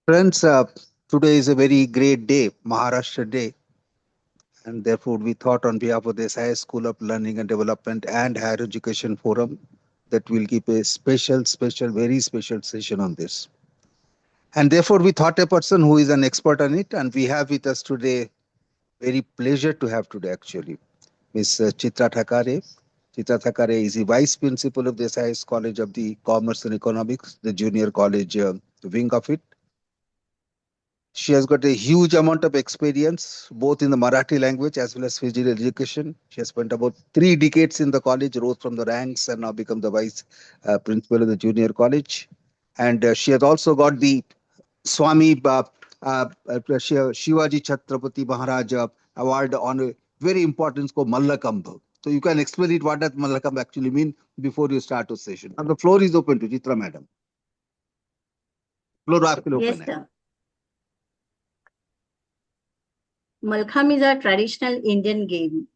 Friends, today is a very great day, Maharashtra Day, and therefore we thought on behalf of the SIS School of Learning and Development and Higher Education Forum that we'll keep a very special session on this. And therefore we thought a person who is an expert on it, and we have with us today, very pleasure to have today actually, Miss Chitra Thakare. Chitra Thakare is the Vice Principal of the SIS College of the Commerce and Economics, the junior college wing of it. She has got a huge amount of experience, both in the Marathi language as well as physical education. She has spent about 3 decades in the college, rose from the ranks, and now become the vice principal of the junior college. And she has also got the Swami Shivaji Chhatrapati Maharaj award on a very important called Mallakambh. So you can explain it what does Mallakambh actually mean before you start the session. Now the floor is open to Chitra madam. Floor आपके लिए Yes, open है. sir. Malkham is a traditional Indian game.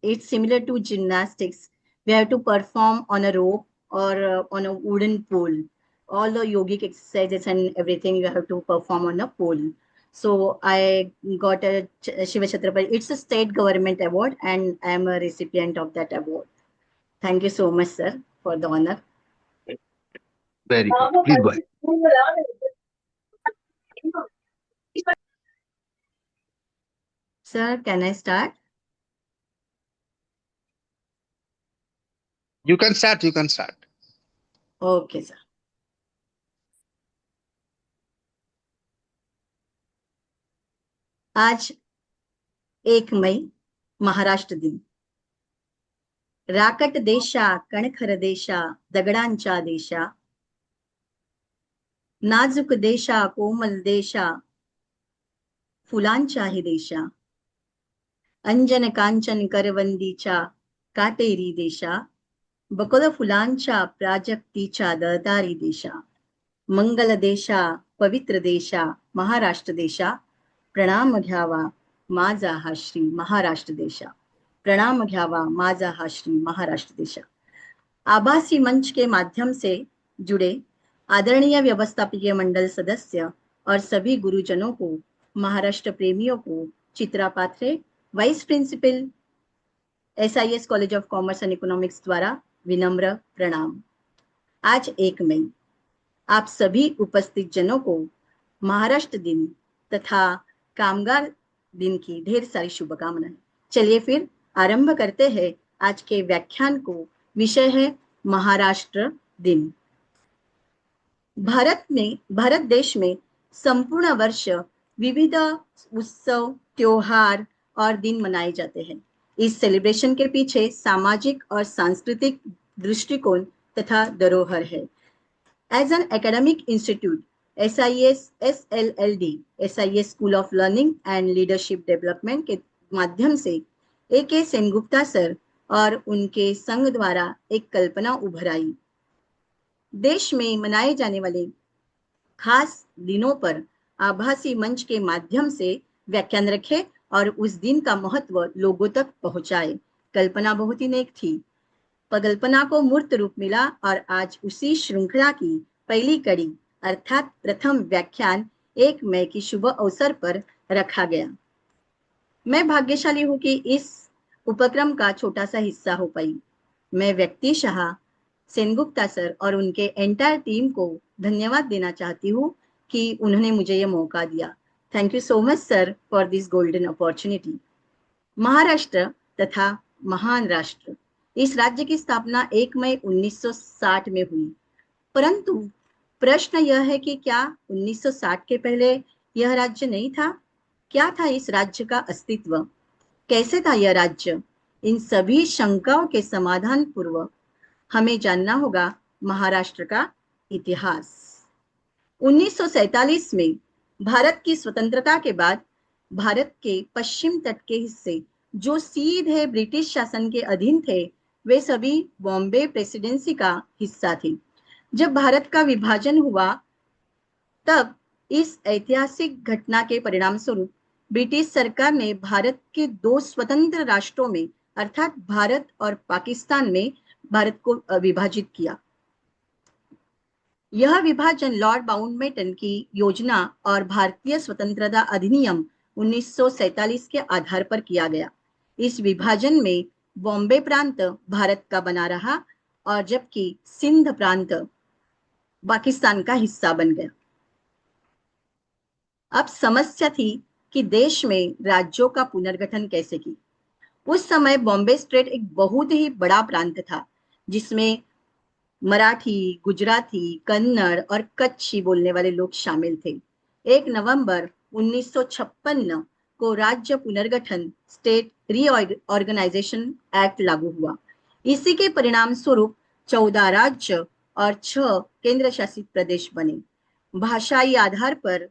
It's similar to gymnastics. We have to perform on a rope or on a wooden pole. All the yogic exercises and everything you have to perform on a pole. So I got a Shiva Chhatrapati. It's a state government award, and I am a recipient of that award. Thank you so much, sir, for the honor. Very good. Please go ahead. Sir, can I start? You can start. You can start. Okay, sir. आज 1 मई महाराष्ट्र दिन. राकट देशा कणखर देशा दगडांच्या देशा, नाजूक देशा कोमल देशा फुलांच्याही देशा, अंजन कांचन करवंदीच्या काटेरी देशा, बकुळ फुलांच्या प्राजक्तीच्या दळदारी देशा, मंगल देशा पवित्र देशा महाराष्ट्र देशा, प्रणाम घ्यावा माझा हा श्री महाराष्ट्र देशा, प्रणाम घ्यावा माझा हा श्री महाराष्ट्र देशा. आभासी मंच के माध्यम से जुड़े आदरणीय व्यवस्थापकीय मंडल सदस्य और सभी गुरुजनों को, महाराष्ट्र प्रेमियों को, Chitra Patre, vice principal SIS college of commerce and economics द्वारा विनम्र प्रणाम. आज 1 मई आप सभी उपस्थित जनों को महाराष्ट्र दिन तथा कामगार दिन की ढेर सारी शुभकामनाएं. चलिए फिर आरंभ करते हैं आज के व्याख्यान को. विषय है महाराष्ट्र दिन. भारत देश में संपूर्ण वर्ष विविध उत्सव, त्योहार और दिन मनाए जाते हैं. इस सेलिब्रेशन के पीछे सामाजिक और सांस्कृतिक दृष्टिकोण तथा धरोहर है. As an academic institute, SIS SLLD, SIS school of learning and leadership development के माध्यम से AK सेनगुप्ता सर और उनके संघ द्वारा एक कल्पना उभर आई. देश में मनाए जाने वाले खास दिनों पर आभासी मंच के माध्यम से व्याख्यान रखे और उस दिन का महत्व लोगों तक पहुंचाए. कल्पना बहुत ही नेक थी. कल्पना को मूर्त रूप मिला और आज उसी श्रृंखला की पहली कड़ी अर्थात प्रथम व्याख्यान 1 मई की शुभ अवसर पर रखा गया. मैं भाग्यशाली हूं कि इस उपक्रम का छोटा सा हिस्सा हो पाई. मैं व्यक्तिशः सेनगुप्ता सर और उनके एंटायर टीम को धन्यवाद देना चाहती हूँ कि उन्होंने मुझे यह मौका दिया. Thank you so much sir for this golden opportunity. Maharashtra तथा महान राष्ट्र. इस राज्य की स्थापना 1 मई 1960 में हुई. परंतु प्रश्न यह है कि क्या 1960 के पहले यह राज्य नहीं था? क्या था इस राज्य का अस्तित्व? कैसे था यह राज्य? इन सभी शंकाओं के समाधान पूर्व हमें जानना होगा महाराष्ट्र का इतिहास. 1947 में भारत की स्वतंत्रता के बाद भारत के पश्चिम तट के हिस्से जो सीधे ब्रिटिश शासन के अधीन थे, वे सभी बॉम्बे प्रेसिडेंसी का हिस्सा थे. जब भारत का विभाजन हुआ तब इस ऐतिहासिक घटना के परिणाम स्वरूप ब्रिटिश सरकार ने भारत के 2 स्वतंत्र राष्ट्रों में अर्थात भारत और पाकिस्तान में भारत को विभाजित किया. यह विभाजन लॉर्ड माउंटबेटन की योजना और भारतीय स्वतंत्रता अधिनियम 1947 के आधार पर किया गया। इस विभाजन में बॉम्बे प्रांत भारत का बना रहा और जबकि सिंध प्रांत पाकिस्तान का हिस्सा बन गया। अब समस्या थी कि देश में राज्यों का पुनर्गठन कैसे की। उस समय बॉम्बे स्टेट एक बहुत ही बड़ा प्रांत था, जिसमें मराठी, गुजराती, कन्नड़ और कच्छी बोलने वाले लोग शामिल थे। 1 नवंबर 1956 को राज्य पुनर्गठन स्टेट रीऑर्गेनाइजेशन एक्ट लागू हुआ। इसी के परिणाम स्वरूप 14 राज्य और 6 केंद्र शासित प्रदेश बने। भाषाई आधार पर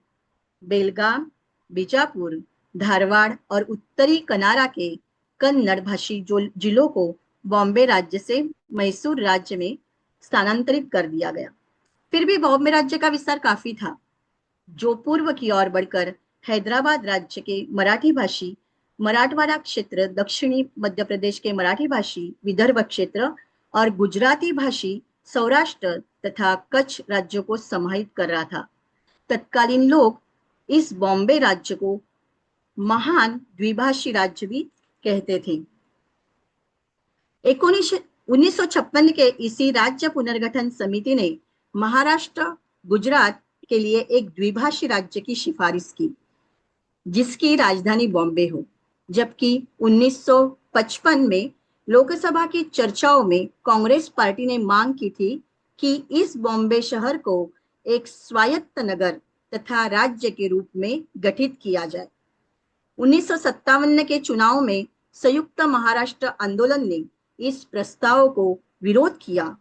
बेलगाम, बीजापुर, धारवाड़ और उत्तरी कनारा के कन्नड़ भाषी जिलों को बॉम्बे राज्य से मैसूर राज्य में स्थानांतरित कर दिया गया। फिर भी बॉम्बे राज्य का विस्तार काफी था, जो पूर्व की ओर बढ़कर हैदराबाद राज्य के मराठी भाषी मराठवाड़ा क्षेत्र, दक्षिणी मध्य प्रदेश के मराठी भाषी विदर्भ क्षेत्र और गुजराती भाषी सौराष्ट्र तथा कच्छ राज्यों को समाहित कर रहा था। तत्कालीन लोग इस बॉम्बे राज्य को महान द्विभाषी राज्य भी कहते थे। 1956 के इसी राज्य पुनर्गठन समिति ने महाराष्ट्र, गुजरात के लिए एक द्विभाषी राज्य की सिफारिश की, जिसकी राजधानी बॉम्बे हो। जबकि 1955 में लोकसभा की चर्चाओं में कांग्रेस पार्टी ने मांग की थी कि इस बॉम्बे शहर को एक स्वायत्त नगर तथा राज्य के रूप में गठित किया जाए। 1957 के चुनाव में संयुक्त महाराष्ट्र आंदोलन ने इस प्रस्ताव को विरोध किया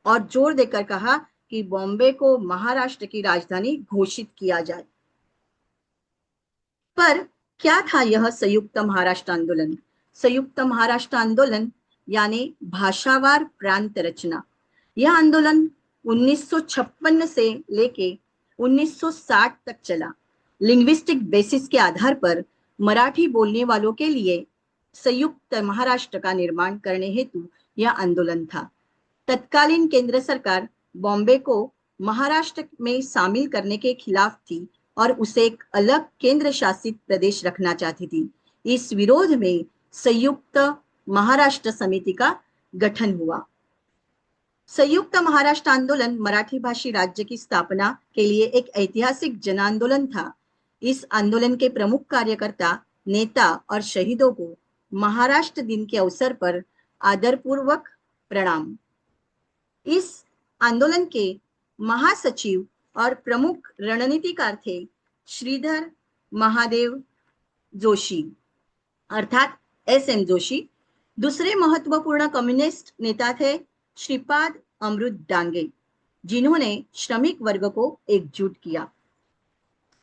और जोर देकर कहा कि बॉम्बे को महाराष्ट्र की राजधानी घोषित किया जाए। पर क्या था यह संयुक्त महाराष्ट्र आंदोलन? संयुक्त महाराष्ट्र आंदोलन यानी भाषावार प्रांत रचना। यह आंदोलन 1956 से लेके 1960 तक चला। लिंग्विस्टिक बेसिस के आधार पर मराठी बोलने वालों के लिए संयुक्त महाराष्ट्र का निर्माण करने हेतु यह आंदोलन था। तत्कालीन केंद्र सरकार बॉम्बे को महाराष्ट्र में शामिल करने के खिलाफ थी और उसे एक अलग केंद्र शासित प्रदेश रखना चाहती थी। इस विरोध में संयुक्त महाराष्ट्र समिति का गठन हुआ। संयुक्त महाराष्ट्र आंदोलन मराठी भाषी राज्य की स्थापना के लिए एक ऐतिहासिक जन आंदोलन था। इस आंदोलन के प्रमुख कार्यकर्ता, नेता और शहीदों को महाराष्ट्र दिन के अवसर पर आदरपूर्वक प्रणाम। इस आंदोलन के महासचिव और प्रमुख रणनीतिकार थे श्रीधर महादेव जोशी अर्थात एस.एम. जोशी। दूसरे महत्वपूर्ण कम्युनिस्ट नेता थे श्रीपाद अमृत डांगे, जिन्होंने श्रमिक वर्ग को एकजुट किया।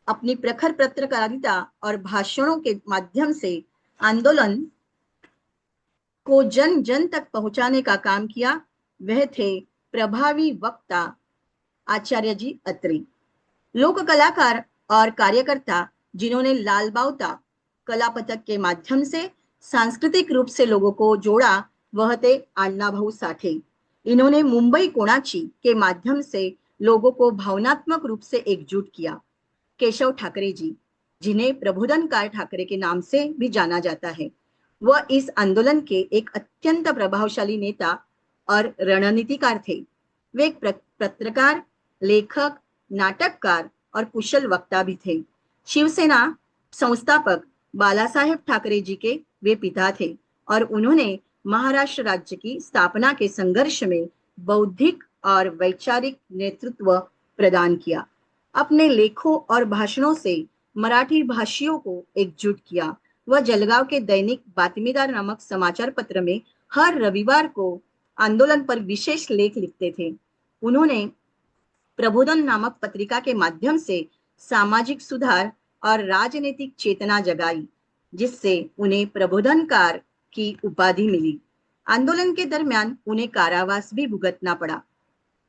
अपनी प्रखर पत्रकारिता और भाषणों के माध्यम से आंदोलन को जन जन तक पहुंचाने का काम किया। वह थे प्रभावी वक्ता आचार्य जी अत्रे, लोक कलाकार और कार्यकर्ता जिन्होंने लाल बावता कला पथक के माध्यम से सांस्कृतिक रूप से लोगों को जोड़ा, वह थे अण्णाभाऊ साठे। इन्होंने मुंबई कोणाची के माध्यम से लोगों को भावनात्मक रूप से एकजुट किया। केशव ठाकरे जी, जिन्हें प्रबोधनकार ठाकरे के नाम से भी जाना जाता है, वह इस आंदोलन के एक अत्यंत प्रभावशाली नेता और रणनीतिकार थे। वे एक पत्रकार, लेखक, नाटककार और कुशल वक्ता भी थे। शिवसेना संस्थापक बालासाहेब ठाकरे जी के वे पिता थे और उन्होंने महाराष्ट्र राज्य की स्थापना के संघर्ष में बौद्धिक और वैचारिक नेतृत्व प्रदान किया। अपने लेखों और भाषणों से मराठी भाषियों को एकजुट किया। वह जलगांव के दैनिक बातमीदार नामक समाचार पत्र में हर रविवार को आंदोलन पर विशेष लेख लिखते थे। उन्होंने प्रबोधन नामक पत्रिका के माध्यम से सामाजिक सुधार और राजनीतिक चेतना जगाई, जिससे उन्हें प्रबोधनकार की उपाधि मिली। आंदोलन के दरमियान उन्हें कारावास भी भुगतना पड़ा।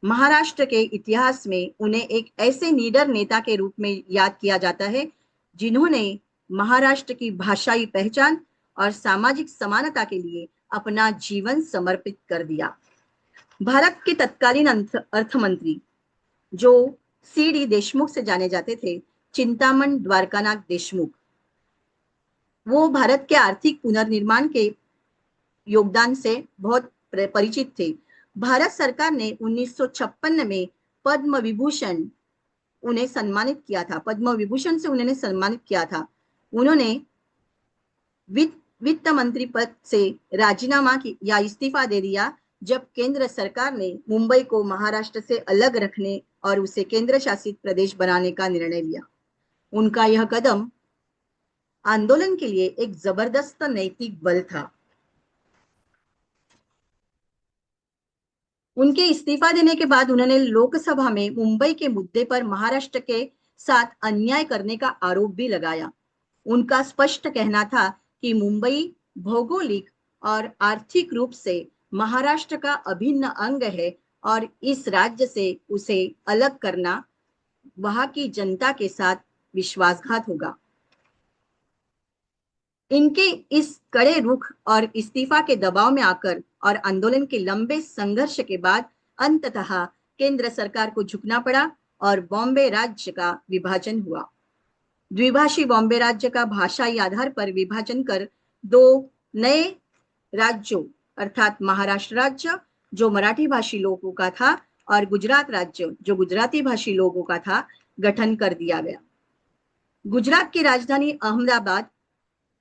महाराष्ट्र के इतिहास में उन्हें एक ऐसे नीडर नेता के रूप में याद किया जाता है, जिन्होंने महाराष्ट्र की भाषाई पहचान और सामाजिक समानता के लिए अपना जीवन समर्पित कर दिया। भारत के तत्कालीन अर्थमंत्री जो सीडी देशमुख से जाने जाते थे, चिंतामण द्वारकानाथ देशमुख, वो भारत के आर्थिक पुनर्निर्माण के योगदान से बहुत परिचित थे। भारत सरकार ने 1956 में पद्म विभूषण उन्हें सम्मानित किया था, पद्म विभूषण से उन्होंने सम्मानित किया था। उन्होंने वित्त मंत्री पद से राजीनामा या इस्तीफा दे दिया जब केंद्र सरकार ने मुंबई को महाराष्ट्र से अलग रखने और उसे केंद्र शासित प्रदेश बनाने का निर्णय लिया। उनका यह कदम आंदोलन के लिए एक जबरदस्त नैतिक बल था। उनके इस्तीफा देने के बाद उन्होंने लोकसभा में मुंबई के मुद्दे पर महाराष्ट्र के साथ अन्याय करने का आरोप भी लगाया। उनका स्पष्ट कहना था कि मुंबई भौगोलिक और आर्थिक रूप से महाराष्ट्र का अभिन्न अंग है और इस राज्य से उसे अलग करना वहां की जनता के साथ विश्वासघात होगा। इनके इस कड़े रुख और इस्तीफा के दबाव में आकर और आंदोलन के लंबे संघर्ष के बाद अंततः केंद्र सरकार को झुकना पड़ा और बॉम्बे राज्य का विभाजन हुआ। द्विभाषी बॉम्बे राज्य का भाषाई आधार पर विभाजन कर दो नए राज्यों अर्थात महाराष्ट्र राज्य जो मराठी भाषी लोगों का था और गुजरात राज्य जो गुजराती भाषी लोगों का था गठन कर दिया गया। गुजरात की राजधानी अहमदाबाद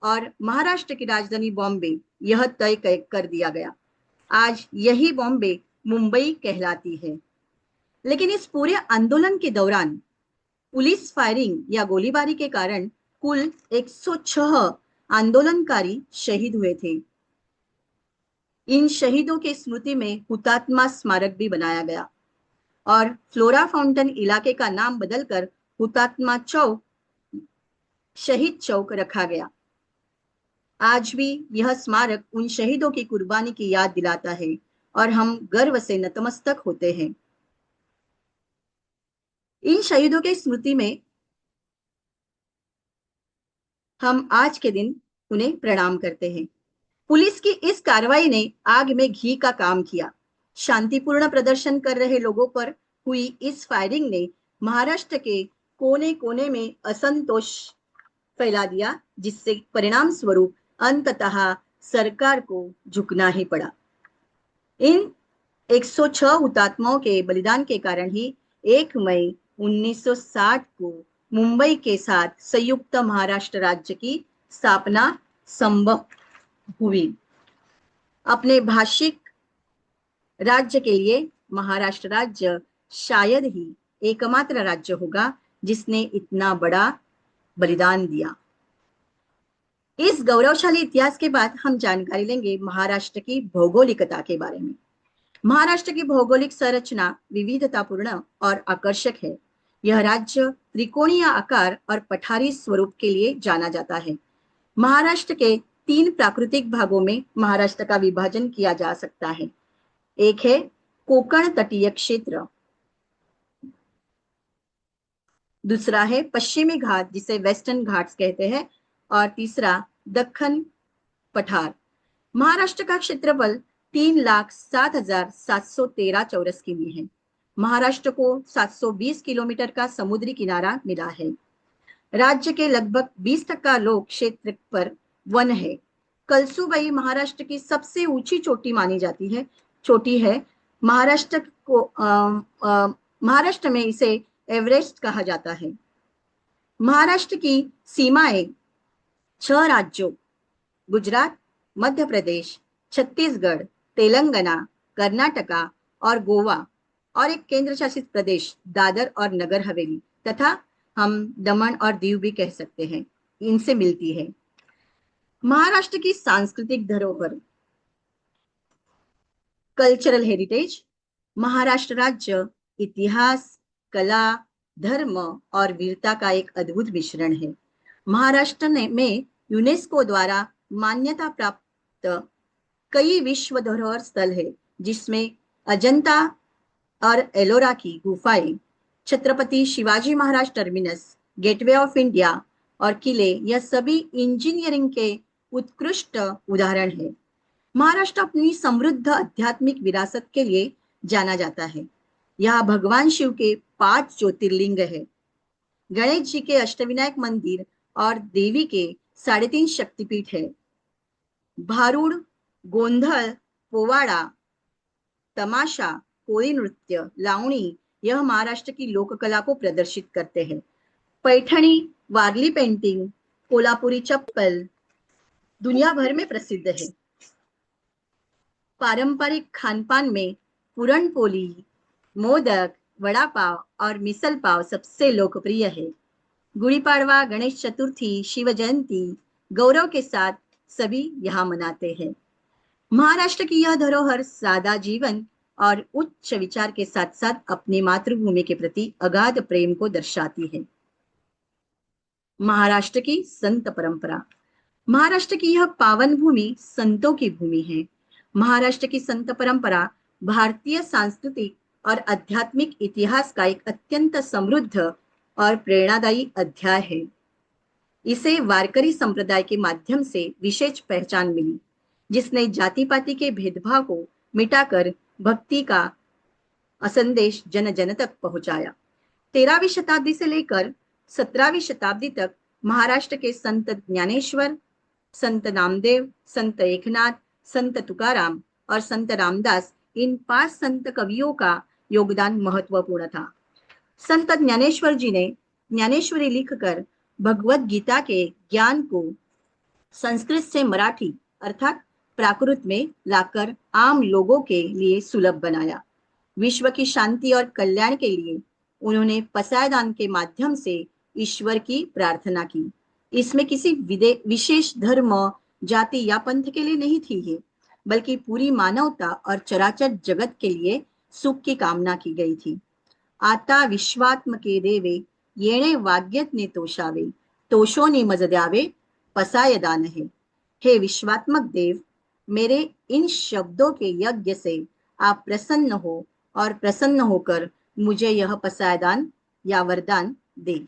और महाराष्ट्र की राजधानी बॉम्बे यह तय कर दिया गया। आज यही बॉम्बे मुंबई कहलाती है। लेकिन इस पूरे आंदोलन के दौरान पुलिस फायरिंग या गोलीबारी के कारण कुल 106 आंदोलनकारी शहीद हुए थे। इन शहीदों के स्मृति में हुतात्मा स्मारक भी बनाया गया और फ्लोरा फाउंटेन इलाके का नाम बदलकर हुतात्मा चौक, शहीद चौक रखा गया। आज भी यह स्मारक उन शहीदों की कुर्बानी की याद दिलाता है और हम गर्व से नतमस्तक होते हैं। इन शहीदों की स्मृति में हम आज के दिन उन्हें प्रणाम करते हैं। पुलिस की इस कार्रवाई ने आग में घी का काम किया। शांतिपूर्ण प्रदर्शन कर रहे लोगों पर हुई इस फायरिंग ने महाराष्ट्र के कोने कोने में असंतोष फैला दिया, जिससे परिणाम स्वरूप अंततः सरकार को झुकना ही पड़ा। इन 106 हुतात्माओं के बलिदान के कारण ही 1 मई 1960 को मुंबई के साथ संयुक्त महाराष्ट्र राज्य की स्थापना संभव हुई। अपने भाषिक राज्य के लिए महाराष्ट्र राज्य शायद ही एकमात्र राज्य होगा जिसने इतना बड़ा बलिदान दिया। इस गौरवशाली इतिहास के बाद हम जानकारी लेंगे महाराष्ट्र की भौगोलिकता के बारे में। महाराष्ट्र की भौगोलिक संरचना विविधतापूर्ण और आकर्षक है। यह राज्य त्रिकोणीय आकार और पठारी स्वरूप के लिए जाना जाता है। महाराष्ट्र के 3 प्राकृतिक भागों में महाराष्ट्र का विभाजन किया जा सकता है। एक है कोकण तटीय क्षेत्र, दूसरा है पश्चिमी घाट जिसे वेस्टर्न घाट्स कहते हैं और तीसरा दक्खन पठार। महाराष्ट्र का क्षेत्रफल 3,07,713 चौरस किमी है। महाराष्ट्र को 720 किलोमीटर का समुद्री किनारा मिला है। राज्य के लगभग 20% लोक क्षेत्र पर वन है। कलसुबाई महाराष्ट्र की सबसे ऊंची चोटी मानी जाती है, चोटी है। महाराष्ट्र में इसे एवरेस्ट कहा जाता है। महाराष्ट्र की सीमाएं 6 राज्यों गुजरात, मध्य प्रदेश, छत्तीसगढ़, तेलंगाना, कर्नाटका और गोवा और एक केंद्र शासित प्रदेश दादर और नगर हवेली तथा हम दमन और दीव भी कह सकते हैं, इनसे मिलती है। महाराष्ट्र की सांस्कृतिक धरोहर, कल्चरल हेरिटेज। महाराष्ट्र राज्य इतिहास, कला, धर्म और वीरता का एक अद्भुत मिश्रण है। महाराष्ट्र में यूनेस्को द्वारा मान्यता प्राप्त कई विश्व धरोहर स्थल है, जिसमें अजंता और एलोरा की गुफाएं, Chhatrapati Shivaji Maharaj terminus, gateway of India और किले, यह सभी इंजीनियरिंग के उत्कृष्ट उदाहरण है। महाराष्ट्र अपनी समृद्ध आध्यात्मिक विरासत के लिए जाना जाता है। यहाँ भगवान शिव के 5 ज्योतिर्लिंग है। गणेश जी के अष्टविनायक मंदिर और देवी के 3.5 शक्तिपीठ है। भारूड, गोंधल, पोवाड़ा, तमाशा, कोई नृत्य, लावणी यह महाराष्ट्र की लोक कला को प्रदर्शित करते हैं। पैठणी, वारली पेंटिंग, कोल्हापुरी चप्पल दुनिया भर में प्रसिद्ध है। पारंपरिक खानपान में पूरणपोली, मोदक, वड़ा पाव और मिसल पाव सबसे लोकप्रिय है। गुड़ी पाड़वा, गणेश चतुर्थी, शिव जयंती गौरव के साथ सभी यहाँ मनाते हैं। महाराष्ट्र की यह धरोहर सादा जीवन और उच्च विचार के साथ साथ अपनी मातृभूमि के प्रति अगाध प्रेम को दर्शाती है। महाराष्ट्र की संत परंपरा। महाराष्ट्र की यह पावन भूमि संतों की भूमि है। महाराष्ट्र की संत परंपरा भारतीय सांस्कृतिक और आध्यात्मिक इतिहास का एक अत्यंत समृद्ध और प्रेरणादायी अध्याय है। इसे वारकरी संप्रदाय के माध्यम से विशेष पहचान मिली, जिसने जाति पाति के भेदभाव को मिटाकर भक्ति का संदेश जन जन तक पहुंचाया। 13वीं शताब्दी से लेकर 17वीं शताब्दी तक महाराष्ट्र के संत ज्ञानेश्वर, संत नामदेव, संत एकनाथ, संत तुकाराम और संत रामदास इन 5 संत कवियों का योगदान महत्वपूर्ण था। संत ज्ञानेश्वर जी ने ज्ञानेश्वरी लिखकर भगवत गीता के ज्ञान को संस्कृत से मराठी अर्थात प्राकृत में लाकर आम लोगों के लिए सुलभ बनाया। विश्व की शांति और कल्याण के लिए उन्होंने पसायदान के माध्यम से ईश्वर की प्रार्थना की। इसमें किसी विशेष धर्म, जाति या पंथ के लिए नहीं थी ये, बल्कि पूरी मानवता और चराचर जगत के लिए सुख की कामना की गई थी। आता विश्वात्मके देवे येणे वाग्यज्ञे तोषावे, तोषोनी मज द्यावे पसायदान है। हे विश्वात्मक देव, मेरे इन शब्दों के यज्ञ से आप प्रसन्न हो और प्रसन्न होकर मुझे यह पसायदान या वरदान दे।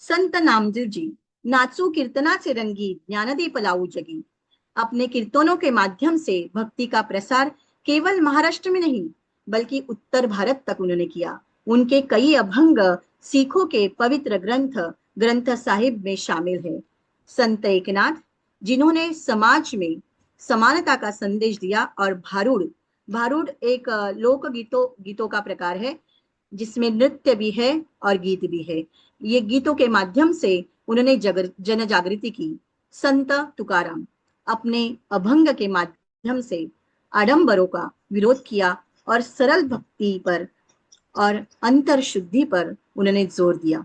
संत नामदेव जी नाचू कीर्तनाचे रंगी, ज्ञानदीप लावू जगी। अपने कीर्तनों के माध्यम से भक्ति का प्रसार केवल महाराष्ट्र में नहीं बल्कि उत्तर भारत तक उन्होंने किया। उनके कई अभंग सिखों के पवित्र ग्रंथ साहिब में शामिल है। संत एकनाथ, जिन्होंने समाज में समानता का संदेश दिया, और भारूड एक लोक गीतों का प्रकार है जिसमें नृत्य भी है और गीत भी है। ये गीतों के माध्यम से उन्होंने जन जागृति की। संत तुकाराम अपने अभंग के माध्यम से आडंबरों का विरोध किया और सरल भक्ति पर और अंतर शुद्धि पर उन्होंने जोर दिया।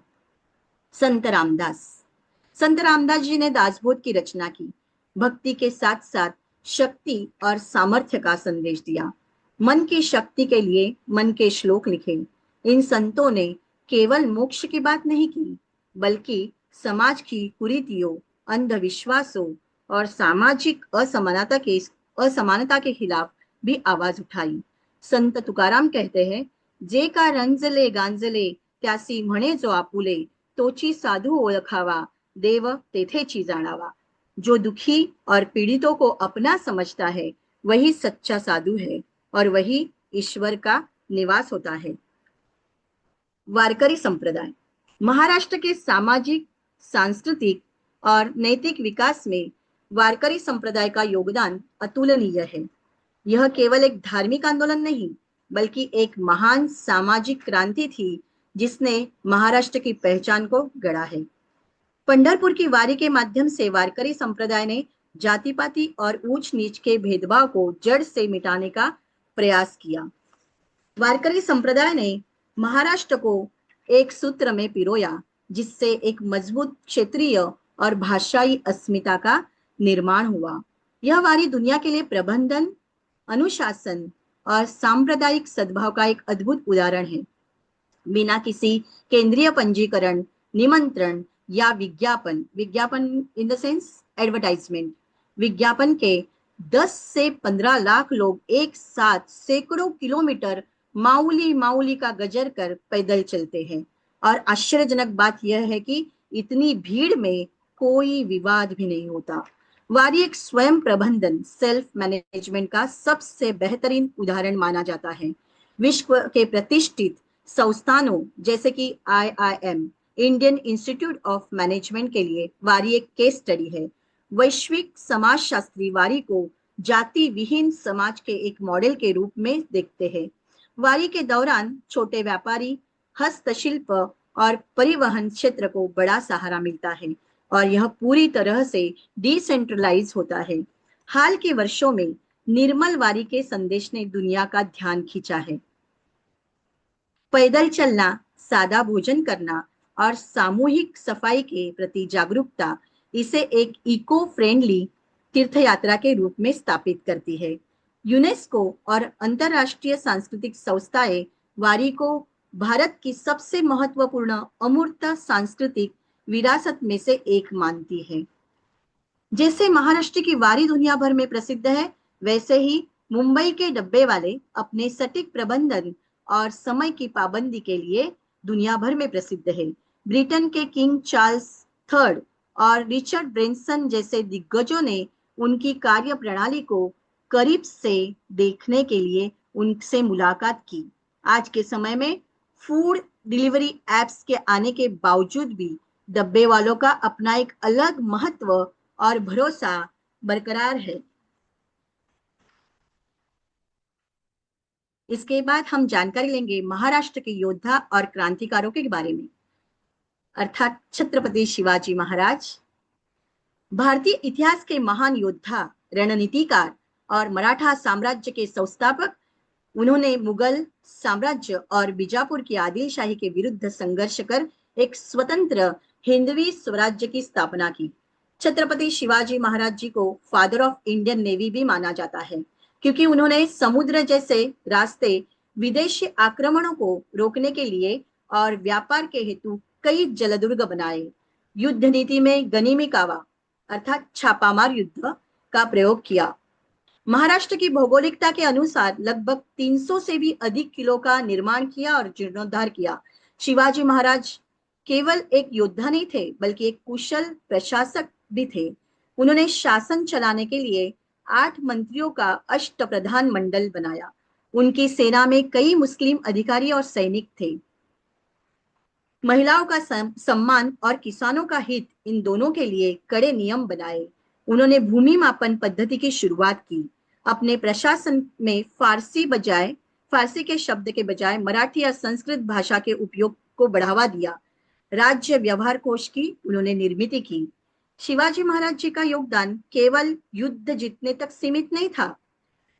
संत रामदास जी ने दासबोध की रचना की। भक्ति के साथ साथ शक्ति और सामर्थ्य का संदेश दिया। मन की शक्ति के लिए मन के श्लोक लिखे। इन संतों ने केवल मोक्ष की बात नहीं की, बल्कि समाज की कुरीतियों, अंधविश्वासों और सामाजिक असमानता के खिलाफ भी आवाज उठाई। संत तुकाराम कहते हैं, जे का रंजले गांजले त्यासी म्हणे जो आपुले, तोची साधू ओळखावा, देव तेथेची जाणावा। जो दुखी और पीड़ितों को अपना समझता है वही सच्चा साधु है और वही ईश्वर का निवास होता है। वारकरी संप्रदाय महाराष्ट्र के सामाजिक, सांस्कृतिक और नैतिक विकास में वारकरी संप्रदाय का योगदान अतुलनीय है। यह केवल एक धार्मिक आंदोलन नहीं बल्कि एक महान सामाजिक क्रांति थी जिसने महाराष्ट्र की पहचान को गढ़ा है। पंढरपुर की वारी के माध्यम से वारकरी संप्रदाय ने जाति पाति और ऊंच नीच के भेदभाव को जड़ से मिटाने का प्रयास किया। वारकरी संप्रदाय ने महाराष्ट्र को एक सूत्र में पिरोया, जिससे एक मजबूत क्षेत्रीय और भाषाई अस्मिता का निर्माण हुआ। यह वारी दुनिया के लिए प्रबंधन, अनुशासन और सांप्रदायिक सद्भाव का एक अद्भुत उदाहरण है। बिना किसी केंद्रीय पंजीकरण, निमंत्रण या विज्ञापन इन द सेंस एडवर्टाइजमेंट, विज्ञापन के 10 से 15 लाख लोग एक साथ सैकड़ों किलोमीटर माउली का गजर कर पैदल चलते हैं। और आश्चर्यजनक बात यह है कि इतनी भीड़ में कोई विवाद भी नहीं होता। वारी एक स्वयं प्रबंधन, सेल्फ मैनेजमेंट का सबसे बेहतरीन उदाहरण माना जाता है। विश्व के प्रतिष्ठित संस्थानों जैसे कि IIM, Indian institute of management के लिए वारी एक केस स्टडी है। वैश्विक समाजशास्त्री वारी को जाति विहीन समाज के एक मॉडल के रूप में देखते हैं। वारी के दौरान छोटे व्यापारी, हस्तशिल्प और परिवहन क्षेत्र को बड़ा सहारा मिलता है और यह पूरी तरह से डिसेंट्रलाइज होता है। हाल के वर्षों में निर्मल वारी के संदेश ने दुनिया का ध्यान खींचा है। पैदल चलना, सादा भोजन करना और सामूहिक सफाई के प्रति जागरूकता इसे एक इको फ्रेंडली तीर्थयात्रा के रूप में स्थापित करती है। यूनेस्को और अंतरराष्ट्रीय सांस्कृतिक संस्थाएं वारी को भारत की सबसे महत्वपूर्ण अमूर्त सांस्कृतिक विरासत में से एक मानती है। जैसे महाराष्ट्र की वारी दुनिया भर में प्रसिद्ध है, वैसे ही मुंबई के डब्बे वाले अपने सटीक प्रबंधन और समय की पाबंदी के लिए दुनिया भर में प्रसिद्ध है। ब्रिटेन के किंग चार्ल्स III और रिचर्ड ब्रेंसन जैसे दिग्गजों ने उनकी कार्य प्रणाली को करीब से देखने के लिए उनसे मुलाकात की। आज के समय में फूड डिलीवरी एप्स के आने के बावजूद भी डब्बे वालों का अपना एक अलग महत्व और भरोसा बरकरार है। इसके बाद हम जानकारी लेंगे महाराष्ट्र के योद्धा और क्रांतिकारों के बारे में, अर्थात छत्रपति शिवाजी महाराज। भारतीय इतिहास के महान योद्धा, रणनीतिकार और मराठा साम्राज्य के संस्थापक, उन्होंने मुगल साम्राज्य और बीजापुर की आदिलशाही के विरुद्ध संघर्ष कर एक स्वतंत्र हिंदवी स्वराज्य की स्थापना की। छत्रपति शिवाजी महाराज जी को फादर ऑफ इंडियन नेवी भी माना जाता है, क्योंकि उन्होंने समुद्र जैसे रास्ते विदेशी आक्रमणों को रोकने के लिए और व्यापार के हेतु कई जलदुर्ग बनाए। युद्ध नीति में गनीमी कावा अर्थात छापामार युद्ध का प्रयोग किया। महाराष्ट्र की भौगोलिकता के अनुसार लगभग 300 से भी अधिक किलो का निर्माण किया और जीर्णोद्धार किया। शिवाजी महाराज केवल एक योद्धा नहीं थे, बल्कि एक कुशल प्रशासक भी थे। उन्होंने शासन चलाने के लिए 8 मंत्रियों का अष्टप्रधान मंडल बनाया। उनकी सेना में कई मुस्लिम अधिकारी और सैनिक थे। महिलाओं का सम्मान और किसानों का हित, इन दोनों के लिए कड़े नियम बनाए। उन्होंने भूमि मापन पद्धति की शुरुआत की। अपने प्रशासन में फारसी के शब्द के बजाय मराठी या संस्कृत भाषा के उपयोग को बढ़ावा दिया। राज्य व्यवहार कोश की उन्होंने निर्मित की। शिवाजी महाराज जी का योगदान केवल युद्ध जीतने तक सीमित नहीं था।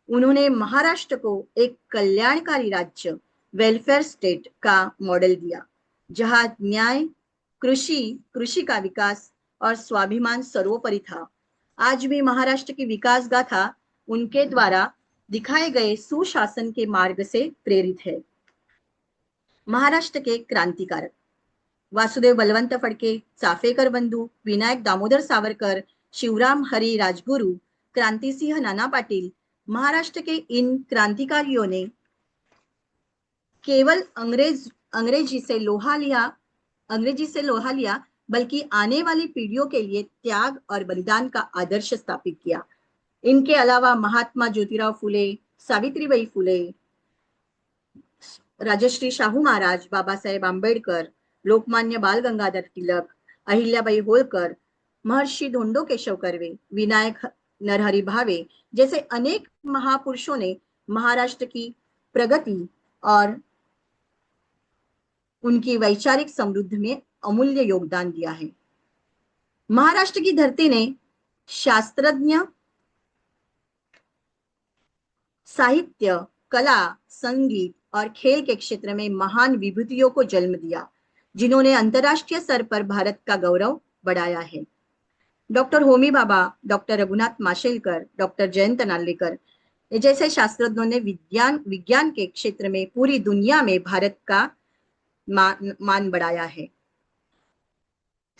उन्होंने महाराष्ट्र को एक कल्याणकारी राज्य, वेलफेयर स्टेट का मॉडल दिया, जहां न्याय, कृषि का विकास और स्वाभिमान सर्वोपरि था। आज भी महाराष्ट्र की विकास गाथा उनके द्वारा दिखाए गए सुशासन के मार्ग से प्रेरित है। महाराष्ट्र के क्रांतिकारक वासुदेव बलवंत फडके, चाफेकर बंधू, विनायक दामोदर सावरकर, शिवराम हरी राजगुरु, क्रांतिसिंह नाना पाटील, महाराष्ट्र के इन क्रांतिकारियों ने केवल अंग्रेजी से लोहा लिया, बल्कि आने वाली पीढ़ियों के लिए त्याग और बलिदान का आदर्श स्थापित किया। इनके अलावा महात्मा ज्योतिराव फुले, सावित्रीबाई फुले, राजश्री शाहू महाराज, बाबा साहेब आंबेडकर, लोकमान्य बाल गंगाधर तिलक, अहिल्याबाई होळकर, महर्षि धोंडो केशव कर्वे, विनायक नरहरी भावे जैसे अनेक महापुरुषों ने महाराष्ट्र की प्रगति और उनकी वैचारिक समृद्धि में अमूल्य योगदान दिया है। महाराष्ट्र की धरती ने शास्त्रज्ञ, साहित्य, कला, संगीत और खेल के क्षेत्र में महान विभूतियों को जन्म दिया, जिन्होंने अंतर्राष्ट्रीय स्तर पर भारत का गौरव बढ़ाया है। Doctor Homi Bhabha, doctor Raghunath Mashelkar, doctor Jayant Narlikar जैसे शास्त्रज्ञों ने विज्ञान के क्षेत्र में पूरी दुनिया में भारत का मान बढ़ाया है।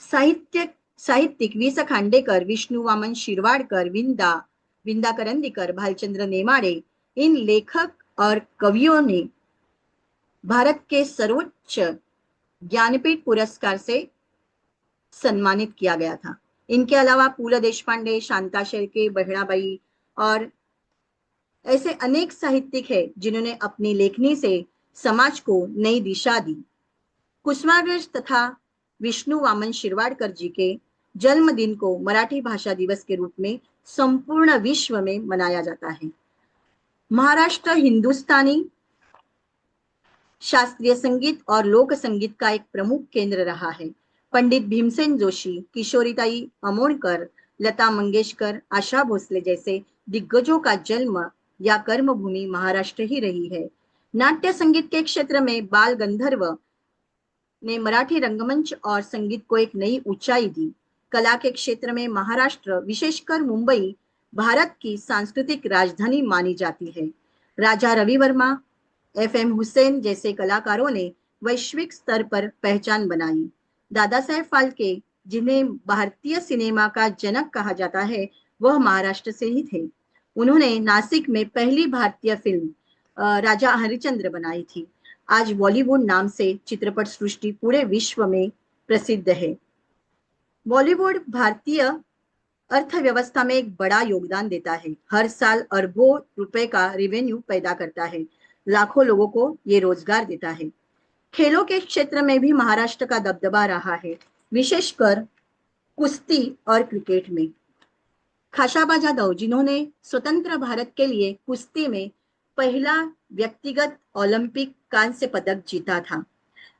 साहित्यिक वी. स. खांडेकर, विष्णु वामन शिरवाडकर, विंदा करंदीकर, भालचंद्र नेमाडे, इन लेखक और कवियों ने भारत के सर्वोच्च ज्ञानपीठ पुरस्कार से सम्मानित किया गया था। इनके अलावा पु. ल. देशपांडे, शांता शेळके, बहिणाबाई और ऐसे अनेक साहित्यिक हैं जिन्होंने अपनी लेखनी से समाज को नई दिशा दी। कुसुमाग्रज तथा विष्णु वामन शिरवाडकर जी के जन्मदिन को मराठी भाषा दिवस के रूप में संपूर्ण विश्व में मनाया जाता है। महाराष्ट्र हिंदुस्तानी शास्त्रीय संगीत और लोक संगीत का एक प्रमुख केंद्र रहा है। पंडित भीमसेन जोशी, किशोरीताई अमोणकर, लता मंगेशकर, आशा भोसले जैसे दिग्गजों का जन्म या कर्मभूमि महाराष्ट्र ही रही है। नाट्य संगीत के क्षेत्र में बाल गंधर्व ने मराठी रंगमंच और संगीत को एक नई ऊंचाई दी। कला के क्षेत्र में महाराष्ट्र, विशेषकर मुंबई, भारत की सांस्कृतिक राजधानी मानी जाती है। राजा रवि वर्मा, एफ.एम. हुसैन जैसे कलाकारों ने वैश्विक स्तर पर पहचान बनाई। दादा साहेब फाल्के, जिन्हें भारतीय सिनेमा का जनक कहा जाता है, वह महाराष्ट्र से ही थे। उन्होंने नासिक में पहली भारतीय फिल्म राजा हरिश्चंद्र बनाई थी। आज बॉलीवुड नाम से चित्रपट सृष्टि पूरे विश्व में प्रसिद्ध है। बॉलीवुड भारतीय अर्थव्यवस्था में एक बड़ा योगदान देता है। हर साल अरबों रुपए का रेवेन्यू पैदा करता है। लाखों लोगों को ये रोजगार देता है। खेलों के क्षेत्र में भी महाराष्ट्र का दबदबा रहा है, विशेषकर कुश्ती और क्रिकेट में। खाशाबा जाधव, जिन्होंने स्वतंत्र भारत के लिए कुश्ती में पहला व्यक्तिगत ओलंपिक कांस्य पदक जीता था।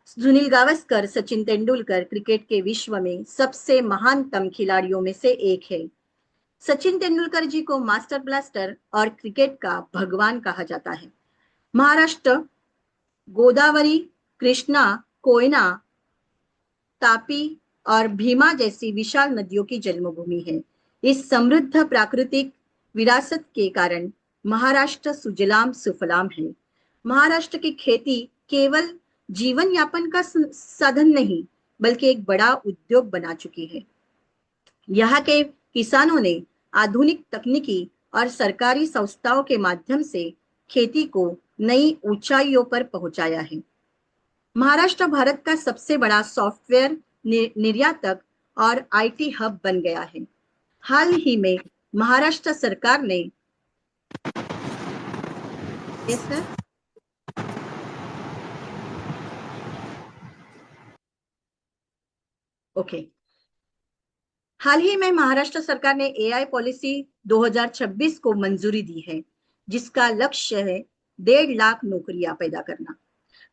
सुनील गावस्कर, सचिन तेंदुलकर क्रिकेट के विश्व में सबसे महानतम खिलाड़ियों में से एक है। सचिन तेंदुलकर जी को मास्टर ब्लास्टर और क्रिकेट का भगवान कहा जाता है। महाराष्ट्र गोदावरी, कृष्णा, कोयना, तापी और भीमा जैसी विशाल नदियों की जन्मभूमि है। इस समृद्ध प्राकृतिक विरासत के कारण महाराष्ट्र सुजलाम सुफलाम है। महाराष्ट्र की खेती केवल जीवन यापन का साधन नहीं, बल्कि एक बड़ा उद्योग बना चुकी है। यहाँ के किसानों ने आधुनिक तकनीकी और सरकारी संस्थाओं के माध्यम से खेती को नई ऊंचाइयों पर पहुंचाया है। महाराष्ट्र भारत का सबसे बड़ा सॉफ्टवेयर निर्यातक और आईटी हब बन गया है। हाल ही में महाराष्ट्र सरकार ने हाल ही में महाराष्ट्र सरकार ने एआई पॉलिसी 2026 को मंजूरी दी है, जिसका लक्ष्य है 1.5 लाख नौकरियां पैदा करना।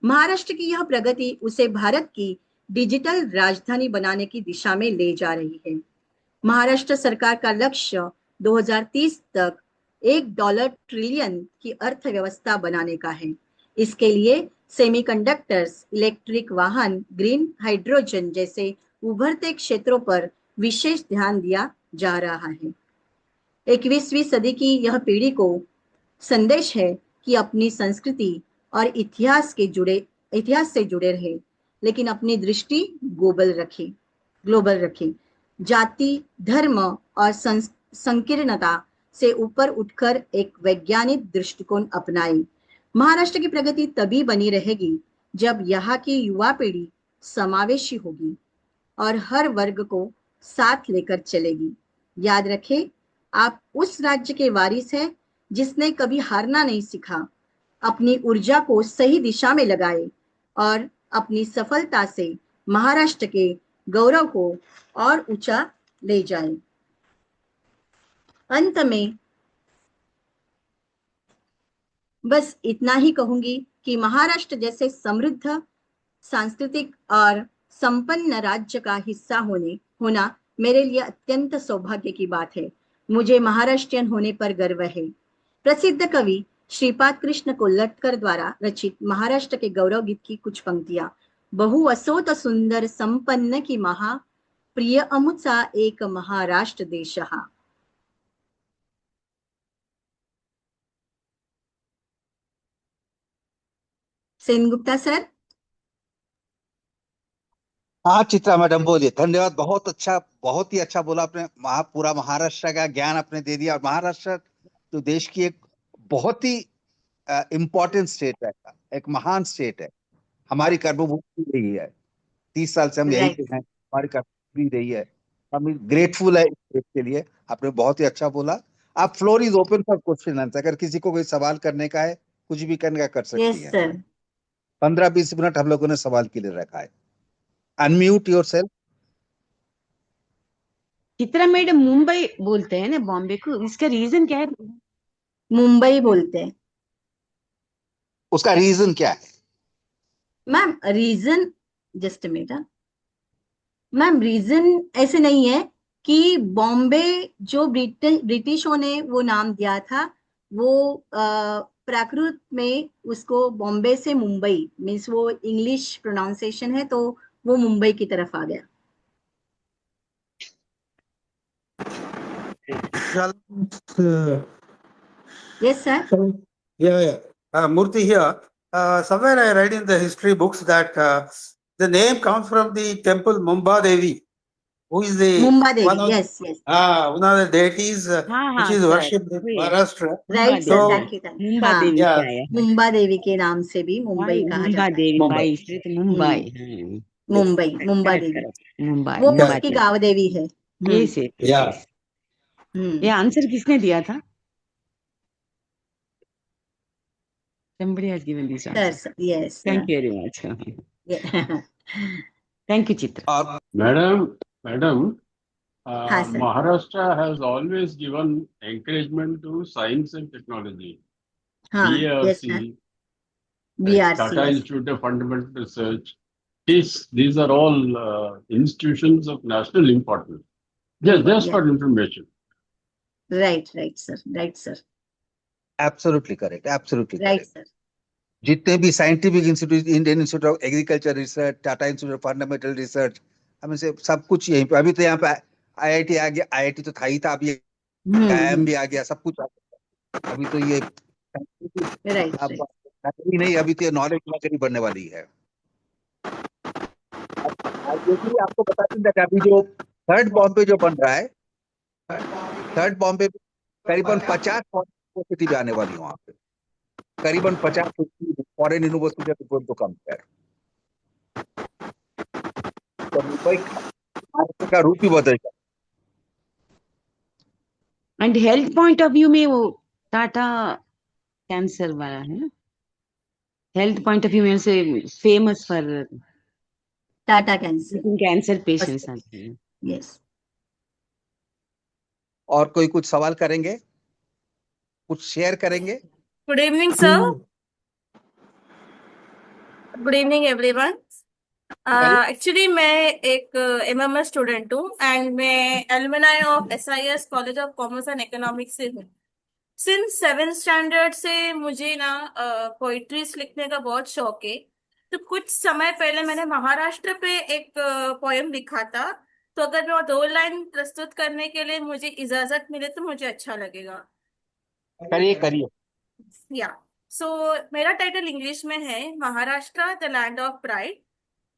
महाराष्ट्र की यह प्रगति उसे भारत की डिजिटल राजधानी बनाने की दिशा में ले जा रही है। महाराष्ट्र सरकार का लक्ष्य 2030 तक $1 ट्रिलियन की अर्थव्यवस्था बनाने का है। इसके लिए सेमीकंडक्टर्स, इलेक्ट्रिक वाहन, ग्रीन हाइड्रोजन जैसे उभरते क्षेत्रों पर विशेष ध्यान दिया जा रहा है। 21वीं सदी की यह पीढ़ी को संदेश है कि अपनी संस्कृति और इतिहास से जुड़े रहे, लेकिन अपनी दृष्टि ग्लोबल रखे। जाति, धर्म और संकीर्णता से ऊपर उठकर एक वैज्ञानिक दृष्टिकोण अपनाए। महाराष्ट्र की प्रगति तभी बनी रहेगी जब यहाँ की युवा पीढ़ी समावेशी होगी और हर वर्ग को साथ लेकर चलेगी। याद रखें, आप उस राज्य के वारिस हैं जिसने कभी हारना नहीं सीखा, अपनी ऊर्जा को सही दिशा में लगाए और अपनी सफलता से महाराष्ट्र के गौरव को और ऊंचा ले जाए। अंत में बस इतना ही कहूंगी कि महाराष्ट्र जैसे समृद्ध, सांस्कृतिक और संपन्न राज्य का हिस्सा होना मेरे लिए अत्यंत सौभाग्य की बात है। मुझे महाराष्ट्रियन होने पर गर्व है। प्रसिद्ध कवि श्रीपाद कृष्ण कोल्हटकर द्वारा रचित महाराष्ट्र के गौरव गीत की कुछ पंक्तियां। बहु असोत सुंदर संपन्न की महा, प्रिय अमुचा एक महाराष्ट्र देश हा। सेनगुप्ता सर। हाँ चित्रा मैडम बोलिए। धन्यवाद, बहुत अच्छा, बहुत ही अच्छा बोला आपने। पूरा महाराष्ट्र का ज्ञान आपने दे दिया। और महाराष्ट्र तो देश की एक बहुत ही इम्पोर्टेंट स्टेट है, एक महान स्टेट है, हमारी कर्मभूमि रही है। 30 साल से हम यहीं पे राइट। हैं, हमारी कर्मभूमि रही है। हम ग्रेटफुल है इस देश के लिए। आपने बहुत ही अच्छा बोला। आप floor is open for question answer, अगर किसी को कोई सवाल करने का है, कुछ भी करने का कर सकती यस है। सर। 15-20 मिनट हम लोगों ने सवाल के लिए रखा है। Unmute your self. Chitra madam Mumbai बोलते हैं ना बॉम्बे को, इसका रीजन क्या है? मुंबई बोलते हैं उसका रीजन क्या है? Ma'am. Reason, just minute ma'am, reason ऐसे नहीं है कि बॉम्बे जो ब्रिटिशों ने वो नाम दिया था, वो प्राकृत में उसको बॉम्बे से मुंबई मीन्स वो इंग्लिश प्रोनाउंसिएशन है, तो वो मुंबई की तरफ आ गया। Shall, yes sir. yeah, yeah. Murthy here. Somewhere I read in the history books that the name comes from the temple Mumba Devi, who is the Mumba one Devi, of yes yes. one of the deities हाँ which हाँ is sir, worshipped in वही है, Maharashtra. Mumba right sir, So Devi, thank you thank you. Mumba हाँ, देवी yeah, से आया है। मुंबा देवी के नाम से भी मुंबई वाई कहा मुंबा जाता है। देवी, Mumbai. वाई स्ट्रीट मुंबई। हाँ, मुंबई, मुंबा करेक्ट देवी, करेक्ट, मुंबई वो मुंबा उसकी देवी। गांव देवी है। Yes yes Yeah. यस। ये आंसर किसने दिया था? Somebody has given this answer. Sir yes Thank you very much. Sir. Thank you, Chitra. और Madam, हाँ sir. Maharashtra has always given encouragement to science and technology. हाँ yes sir. BARC, BRC, Tata yes. Institute of Fundamental Research, TIS, these are all institutions of national importance. Just for information. Right right sir, right sir, absolutely correct, absolutely right correct. Sir. जितने भी scientific institute, Indian institute of agriculture research, Tata institute of fundamental research, हमें से सब कुछ यहीं पे। अभी तो यहाँ पे आईआईटी आ गया, आईआईटी तो था ही था, अभी आईआईएम भी आ गया, सब कुछ आ गया। अभी तो ये राइट अब राइट। नौकरी नहीं, अभी तो ये नॉलेज नौकरी बनने वाली है। ये भी आपको बता दूं कि अभी जो थर्ड बॉम्बे जो बन रहा है, थर्ड बॉम्बे करीबन 50 यूनिवर्सिटी भी आने वाली है वहां पे, करीबन 50 फॉरेन यूनिवर्सिटी टू कंपेयर। तो मुंबई का रूप ही बदल गया। And health point of view में वो टाटा कैंसर वाला है ना, हेल्थ पॉइंट ऑफ व्यू में से famous for Tata cancer, cancer patients आते हैं। यस। और कोई कुछ सवाल करेंगे, कुछ शेयर करेंगे? Good evening, sir. Good evening, everyone. Actually, मैं एक MMS स्टूडेंट हूँ एंड मैं alumni of SIS college of commerce and economics से हूँ। सिंस 7th स्टैंडर्ड से मुझे ना पोइट्रीज लिखने का बहुत शौक है। तो कुछ समय पहले मैंने महाराष्ट्र पे एक पोएम लिखा था, तो अगर मैं वो 2 लाइन प्रस्तुत करने के लिए मुझे इजाजत मिले तो मुझे अच्छा लगेगा। करिए करिए। या सो मेरा टाइटल इंग्लिश में है, Maharashtra the land of pride.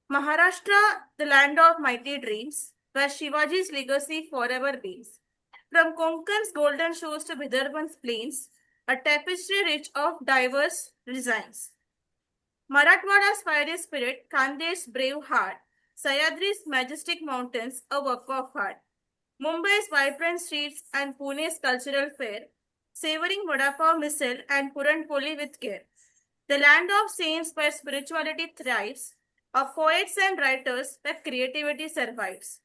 Maharashtra, the land of mighty dreams, where Shivaji's legacy forever beams. From Konkan's golden shores to Vidarbhan's plains, a tapestry rich of diverse designs. Marathwada's fiery spirit, Khande's brave heart, Sayadri's majestic mountains, a work of art. Mumbai's vibrant streets and Pune's cultural fair, savoring vada pav misal and puran poli with care. The land of saints where spirituality thrives, of poets and writers where creativity survives.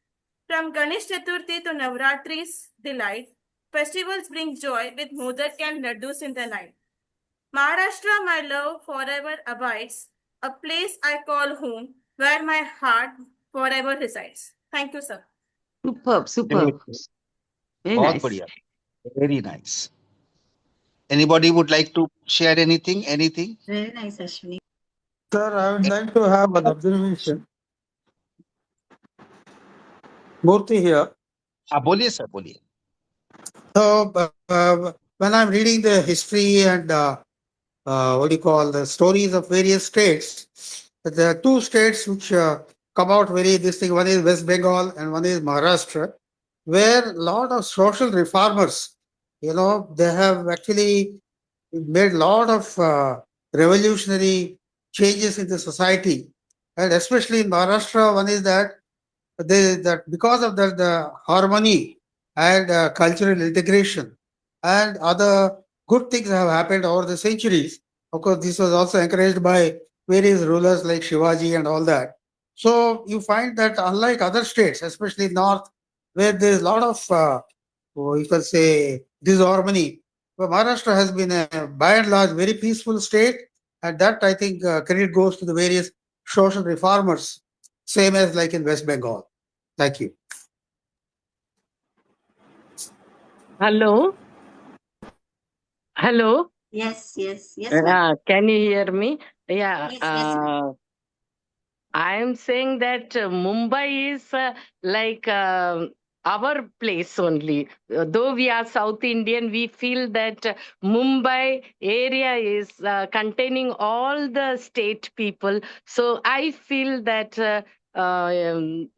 From Ganesh Chaturthi to Navratri's delight, festivals bring joy with modak and laddus in the night. Maharashtra, my love, forever abides, a place I call home, where my heart forever resides. Thank you, sir. Superb, superb. Very बहुत nice. बढ़िया, very nice. Anybody would like to share anything? Anything? Very nice Ashwini. Sir, I would like to have an observation. Murthy here. हाँ बोलिए sir, बोलिए। So, when I'm reading the history and what do you call the stories of various states, there are two states which come out very this thing. One is West Bengal and one is Maharashtra, where a lot of social reformers, they have actually made a lot of revolutionary changes in the society. And especially in Maharashtra, one is that that because of the harmony and cultural integration, and other good things have happened over the centuries. Of course, this was also encouraged by various rulers like Shivaji and all that. So you find that unlike other states, especially north, where there is a lot of, you can say, disharmony, but Maharashtra has been a, by and large, very peaceful state, and that I think credit goes to the various social reformers, same as like in West Bengal. Thank you. Hello. Hello. Yes, ma'am. Can you hear me? Yeah. Yes, ma'am. I am saying that Mumbai is like our place only. Though we are South Indian, we feel that Mumbai area is containing all the state people. So I feel that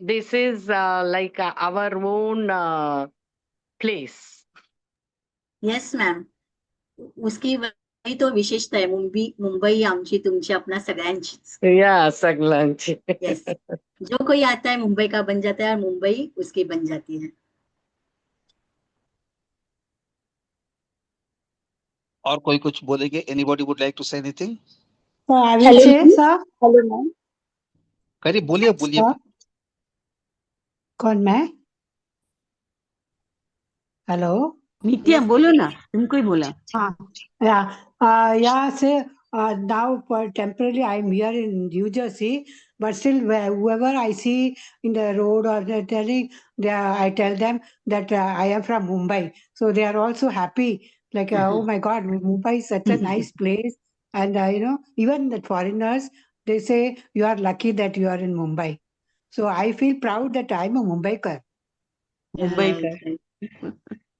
this is like our own place. Yes, ma'am. उसकी वही तो विशेषता आहे. मुंबई आमची तुमची अपना सगळ्यांचीच. या सगळ्यांची. यस, जो कोई आता है मुंबई का बन जाता है और मुंबई उसकी बन जाती है. और कोई कुछ बोलेंगे? Anybody would like to say anything? I will say, sir. Hello ma'am. करिए, बोलिए बोलिए. Sir. कौन मैं? हेलो. नित्या बोलो ना, तुमको ही बोला. Yeah. Say now temporarily I am here in New Jersey, but still whoever I see in the road or they're telling, I tell them that I am from Mumbai, so they are also happy. Like oh my God, Mumbai is such a nice place, and even the foreigners, they say you are lucky that you are in Mumbai. So I feel proud that I am a Mumbaikar. Mumbaikar.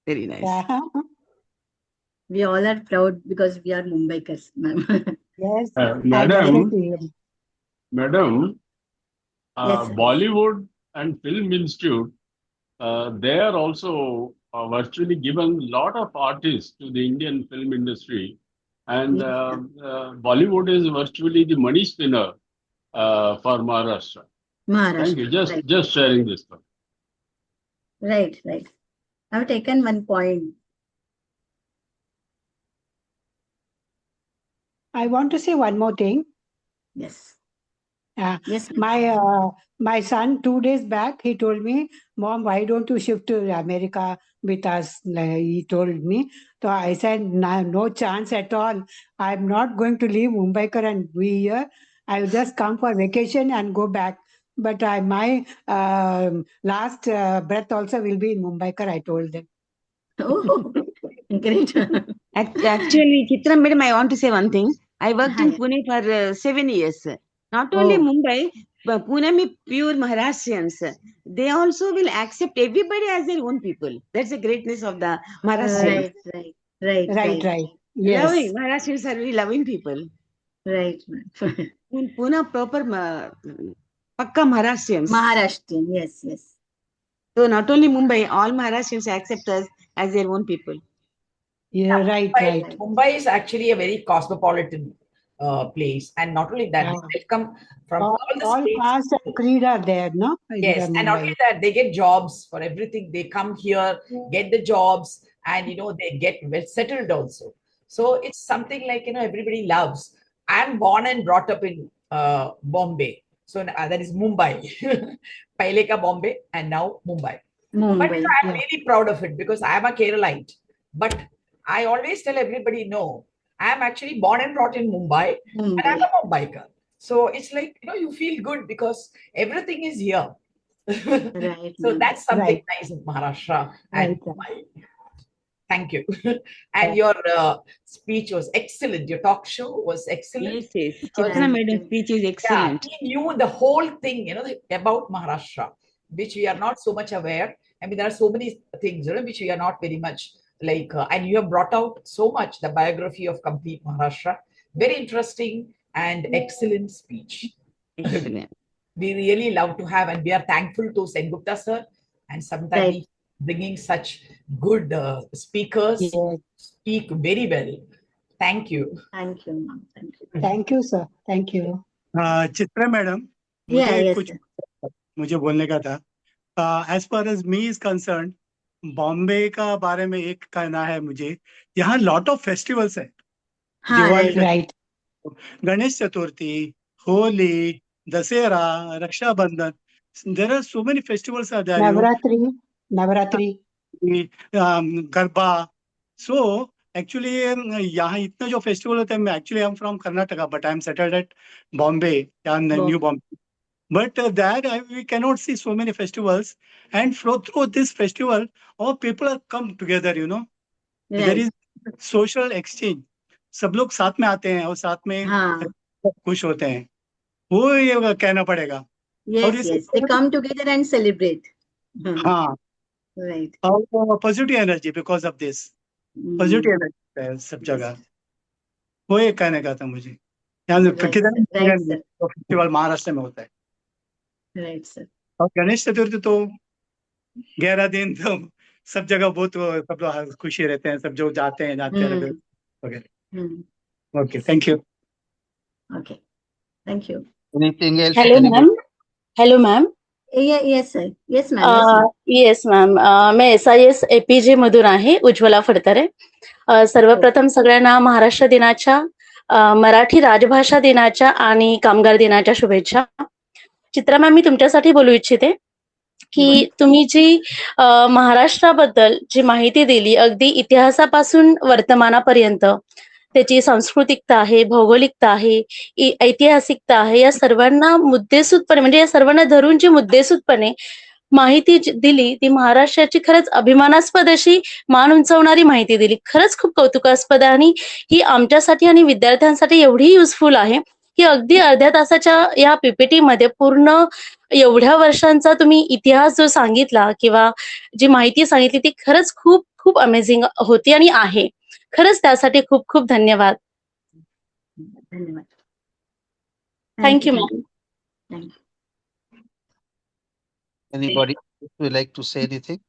Very nice. Yeah. We all are proud because we are Mumbaikars, ma'am. Yes. Madam, Yes, sir. Bollywood and Film Institute, they are also virtually given a lot of artists to the Indian film industry. And Bollywood is virtually the money spinner for Maharashtra. Thank you. Just sharing this one. Right. I've taken one point. I want to say one more thing. Yes. Yes. My son 2 days back, he told me, Mom, why don't you shift to America with us? He told me. So I said, no chance at all. I'm not going to leave Mumbaikar and be here. I will just come for vacation and go back. But my last breath also will be in Mumbaikar, I told them. Oh, great. Actually, Chitra madam, I want to say one thing. I worked in Pune for 7 years. Not only Mumbai, but Pune mein pure Maharashtrians. They also will accept everybody as their own people. That's the greatness of the Maharashtrians. Right. Yes. Loving. Maharashtrians are very loving people. Right. Pune proper Pakka Maharashtrians. Maharashtrian, yes. So not only Mumbai, all Maharashtrians accept us as their own people. Yeah, right. Mumbai is actually a very cosmopolitan place, and not only that, they come from all the states. Caste and creed are there, no? Yes, and not only that, they get jobs for everything. They come here, get the jobs, and they get well settled also. So it's something like everybody loves. I'm born and brought up in Bombay, so that is Mumbai. Pehle ka Bombay and now Mumbai. But I'm really proud of it because I'm a Keralite. But I always tell everybody, no, I'm actually born and brought in Mumbai. And I'm a Mumbaiker. So it's like, you feel good because everything is here. Right. So that's something nice in Maharashtra and Mumbai. Thank you. And your speech was excellent. Your talk show was excellent. Yes. Chitra madam speech is excellent. Yeah, he knew the whole thing, about Maharashtra, which we are not so much aware. I mean, there are so many things, which we are not very much like, and you have brought out so much the biography of complete Maharashtra. Very interesting and excellent speech. Excellent. We really love to have, and we are thankful to Sengupta sir and sometimes bringing such good speakers. Speak very well. Thank you. Thank you, ma'am. Thank you, sir. Thank you. Chitra madam, मुझे बोलने का था. As far as me is concerned, Bombay का बारे में एक कहना है मुझे, यहाँ लॉट ऑफ फेस्टिवल्स है. हाँ, Diwali, Right. Ganesh Chaturthi, Holi, Dussehra, Rakshabandhan. There are so many festivals are there, you know. Navratri. Garba. So actually यहाँ इतना जो फेस्टिवल होता है, मैं actually I'm from Karnataka, but I'm settled at Bombay, New Bombay. But there we cannot see so many festivals, and through this festival, all people are come together, you know. There right. is social exchange. सब लोग साथ में आते हैं और साथ में हाँ, खुश होते हैं. वो ये कहना पड़ेगा. yes, yes. They come together and celebrate. हाँ. Right. और positive energy because of this. Positive energy है सब जगह. वो एक कहने का था मुझे. यहाँ फेस्टिवल महाराष्ट्र में होता है. Right sir. और गणेश चतुर्थी तो 11 दिन तो सब जगह बहुत सब लोग खुशी रहते हैं. सब जो जाते हैं वगैरह. Okay, thank you. Okay, thank you. Anything else? Hello, ma'am. Hello, ma'am. Yes, sir. Yes, ma'am. Yes, ma'am. मैं SIS APJ मधून आहे, उज्ज्वला फडतरे. सर्वप्रथम सगळ्यांना महाराष्ट्र दिनाच्या, मराठी राजभाषा दिनाच्या आणि कामगार दिनाच्या शुभेच्छा. चित्रा मॅम, मी तुमच्यासाठी बोलू इच्छिते की तुम्ही जी महाराष्ट्राबद्दल जी माहिती दिली, अगदी इतिहासापासून वर्तमानापर्यंत, त्याची सांस्कृतिकता आहे, भौगोलिकता आहे, ऐतिहासिकता आहे, या सर्वांना मुद्देसूदपणे, म्हणजे या सर्वांना धरून जी मुद्देसूदपणे माहिती दिली, ती महाराष्ट्राची खरंच अभिमानास्पद अशी मान उंचावणारी माहिती दिली. खरंच खूप कौतुकास्पद आहे आणि ही आमच्यासाठी आणि विद्यार्थ्यांसाठी एवढी युजफुल आहे की अगदी अर्ध्या तासाच्या या पीपीटी मध्ये पूर्ण एवढ्या वर्षांचा तुम्ही इतिहास जो सांगितला किंवा जी माहिती सांगितली, ती खरंच खूप खूप अमेझिंग होती आणि आहे. खरंच त्यासाठी खूप खूप धन्यवाद. धन्यवाद. Thank you ma'am. Thank you. Anybody would like to say anything?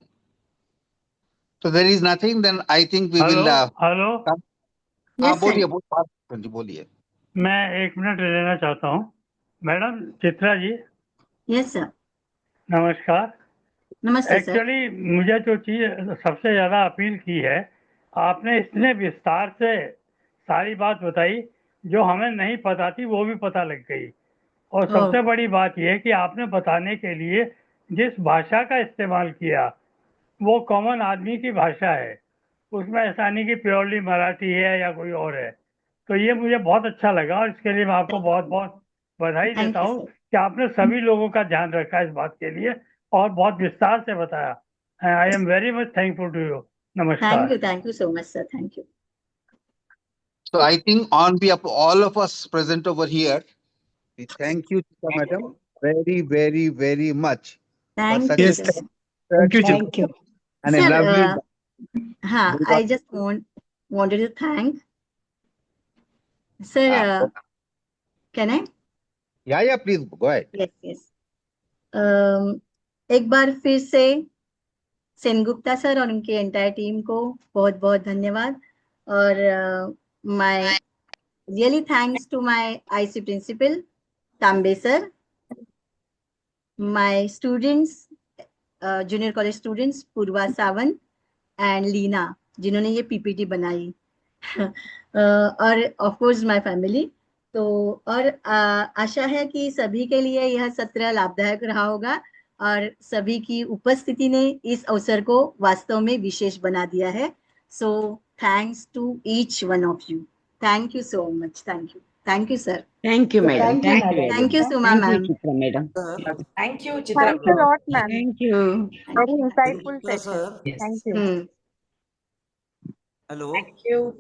So there is nothing. Then I think we will. Hello. Yes, sir. बोलिए. मैं 1 मिनट लेना चाहता हूँ. Madam Chitra ji. Yes, sir. नमस्कार. नमस्ते सर. एक्चुअली मुझे जो चीज सबसे ज्यादा अपील की है, आपने इतने विस्तार से सारी बात बताई, जो हमें नहीं पता थी वो भी पता लग गई. और सबसे बड़ी बात यह है कि आपने बताने के लिए जिस भाषा का इस्तेमाल किया वो कॉमन आदमी की भाषा है. उसमें ऐसा नहीं कि प्योरली मराठी है या कोई और है. तो ये मुझे बहुत अच्छा लगा और इसके लिए मैं आपको बहुत बहुत बधाई देता हूँ कि आपने सभी लोगों का ध्यान रखा इस बात के लिए और बहुत विस्तार से बताया. I am very much thankful to you. नमस्कार. Thank you so much, sir. Thank you. So I think on behalf of all of us present over here, we thank you, Chitra madam, very, very, very much. Thank such you. a Sir. Thank you. Thank you. and a Sir, lovely. I just wanted to thank. Sir, can I? Yeah, please go ahead. Yes, yes. एक बार फिर से Sengupta sir और उनकी entire team को बहुत बहुत धन्यवाद. और my really thanks to my IC principal Tambe sir, my students, junior college students Purva Sawant and Leena, जिन्होंने ये PPT बनाई. और of course my family. तो और आशा है कि सभी के लिए यह सत्र लाभदायक रहा होगा और सभी की उपस्थिति ने इस अवसर को वास्तव में विशेष बना दिया है. So thanks to each one of you. Thank you so much. Thank you. Thank you, sir. Thank you, madam. Thank you, Suma ma'am. Chitra madam. Thank you, Chitra. Thanks a lot, ma'am. Thank you. Very insightful session. Yes. Thank you. Hmm. Hello. Thank you.